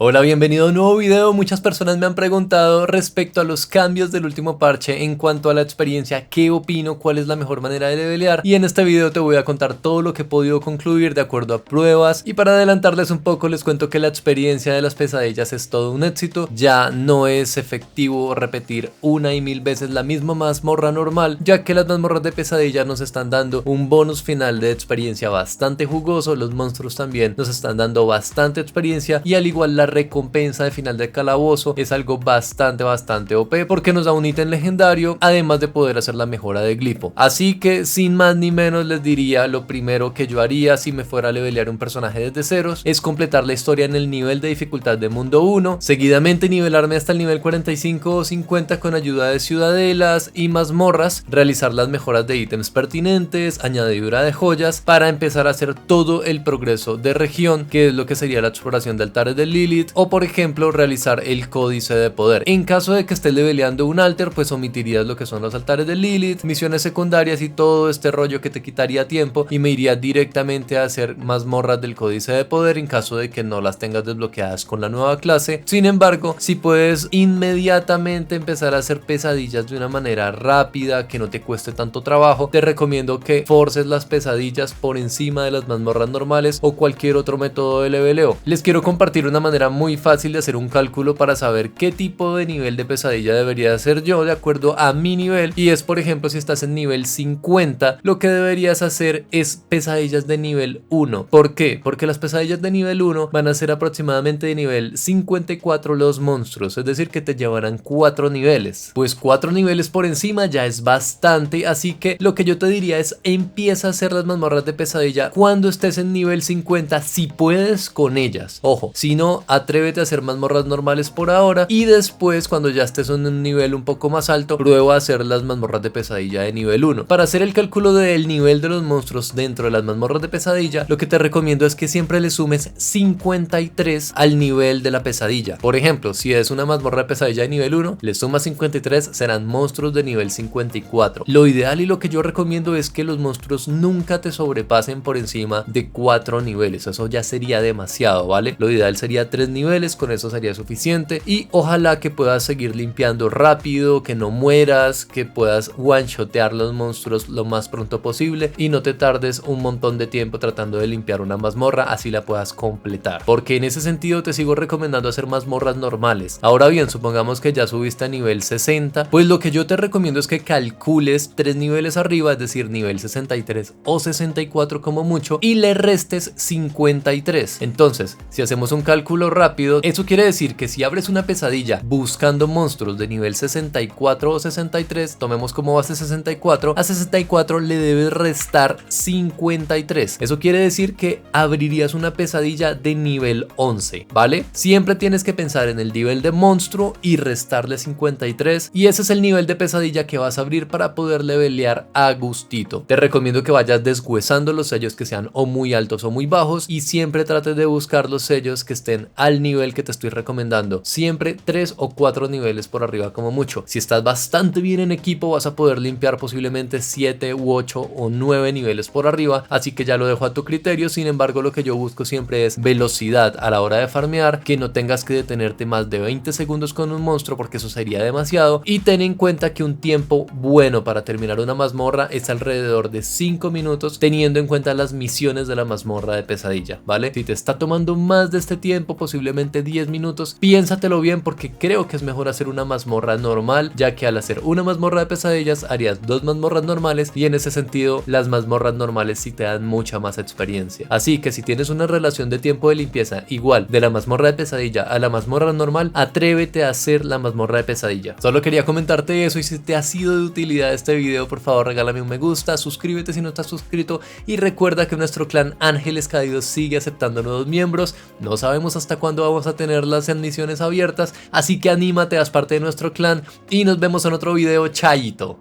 Hola, bienvenido a un nuevo video. Muchas personas me han preguntado respecto a los cambios del último parche en cuanto a la experiencia, qué opino, cuál es la mejor manera de levelear, y en este video te voy a contar todo lo que he podido concluir de acuerdo a pruebas. Y para adelantarles un poco les cuento que la experiencia de las pesadillas es todo un éxito. Ya no es efectivo repetir una y mil veces la misma mazmorra normal, ya que las mazmorras de pesadilla nos están dando un bonus final de experiencia bastante jugoso. Los monstruos también nos están dando bastante experiencia, y al igual la recompensa de final de calabozo es algo bastante OP, porque nos da un ítem legendario, además de poder hacer la mejora de glifo. Así que sin más ni menos les diría, lo primero que yo haría si me fuera a levelear un personaje desde ceros es completar la historia en el nivel de dificultad de mundo 1, seguidamente nivelarme hasta el nivel 45 o 50 con ayuda de ciudadelas y mazmorras, realizar las mejoras de ítems pertinentes, añadidura de joyas, para empezar a hacer todo el progreso de región, que es lo que sería la exploración de altares de Lilith, o por ejemplo realizar el códice de poder. En caso de que estés leveleando un alter, pues omitirías lo que son los altares de Lilith, misiones secundarias y todo este rollo que te quitaría tiempo, y me iría directamente a hacer mazmorras del códice de poder en caso de que no las tengas desbloqueadas con la nueva clase. Sin embargo, si puedes inmediatamente empezar a hacer pesadillas de una manera rápida, que no te cueste tanto trabajo, te recomiendo que forces las pesadillas por encima de las mazmorras normales o cualquier otro método de leveleo. Les quiero compartir una manera muy fácil de hacer un cálculo para saber qué tipo de nivel de pesadilla debería hacer yo de acuerdo a mi nivel, y es, por ejemplo, si estás en nivel 50, lo que deberías hacer es pesadillas de nivel 1. ¿Por qué? Porque las pesadillas de nivel 1 van a ser aproximadamente de nivel 54 los monstruos, es decir que te llevarán 4 niveles. Pues 4 niveles por encima ya es bastante, así que lo que yo te diría es empieza a hacer las mazmorras de pesadilla cuando estés en nivel 50, si puedes con ellas. Ojo, si no, atrévete a hacer mazmorras normales por ahora, y después cuando ya estés en un nivel un poco más alto, prueba a hacer las mazmorras de pesadilla de nivel 1. Para hacer el cálculo del nivel de los monstruos dentro de las mazmorras de pesadilla, lo que te recomiendo es que siempre le sumes 53 al nivel de la pesadilla. Por ejemplo, si es una mazmorra de pesadilla de nivel 1, le sumas 53, serán monstruos de nivel 54. Lo ideal y lo que yo recomiendo es que los monstruos nunca te sobrepasen por encima de 4 niveles, eso ya sería demasiado, ¿vale? Lo ideal sería 3 niveles, con eso sería suficiente, y ojalá que puedas seguir limpiando rápido, que no mueras, que puedas one-shotear los monstruos lo más pronto posible y no te tardes un montón de tiempo tratando de limpiar una mazmorra, así la puedas completar, porque en ese sentido te sigo recomendando hacer mazmorras normales. Ahora bien, supongamos que ya subiste a nivel 60, pues lo que yo te recomiendo es que calcules 3 niveles arriba, es decir, nivel 63 o 64 como mucho, y le restes 53. Entonces, si hacemos un cálculo rápido, eso quiere decir que si abres una pesadilla buscando monstruos de nivel 64 o 63, tomemos como base 64, a 64 le debes restar 53. Eso quiere decir que abrirías una pesadilla de nivel 11, ¿vale? Siempre tienes que pensar en el nivel de monstruo y restarle 53, y ese es el nivel de pesadilla que vas a abrir para poder levelear a gustito. Te recomiendo que vayas deshuesando los sellos que sean o muy altos o muy bajos, y siempre trates de buscar los sellos que estén al nivel que te estoy recomendando, siempre 3 o 4 niveles por arriba como mucho. Si estás bastante bien en equipo, vas a poder limpiar posiblemente 7 u 8 o 9 niveles por arriba, así que ya lo dejo a tu criterio. Sin embargo, lo que yo busco siempre es velocidad a la hora de farmear, que no tengas que detenerte más de 20 segundos con un monstruo, porque eso sería demasiado, y ten en cuenta que un tiempo bueno para terminar una mazmorra es alrededor de 5 minutos, teniendo en cuenta las misiones de la mazmorra de pesadilla, ¿vale? Si te está tomando más de este tiempo, posiblemente 10 minutos, piénsatelo bien, porque creo que es mejor hacer una mazmorra normal, ya que al hacer una mazmorra de pesadillas harías 2 mazmorras normales, y en ese sentido las mazmorras normales sí te dan mucha más experiencia. Así que si tienes una relación de tiempo de limpieza igual de la mazmorra de pesadilla a la mazmorra normal, atrévete a hacer la mazmorra de pesadilla. Solo quería comentarte eso, y si te ha sido de utilidad este video, por favor regálame un me gusta, suscríbete si no estás suscrito, y recuerda que nuestro clan Ángeles Caídos sigue aceptando nuevos miembros. No sabemos hasta cuándo vamos a tener las admisiones abiertas, así que anímate, haz parte de nuestro clan, y nos vemos en otro video. Chaito.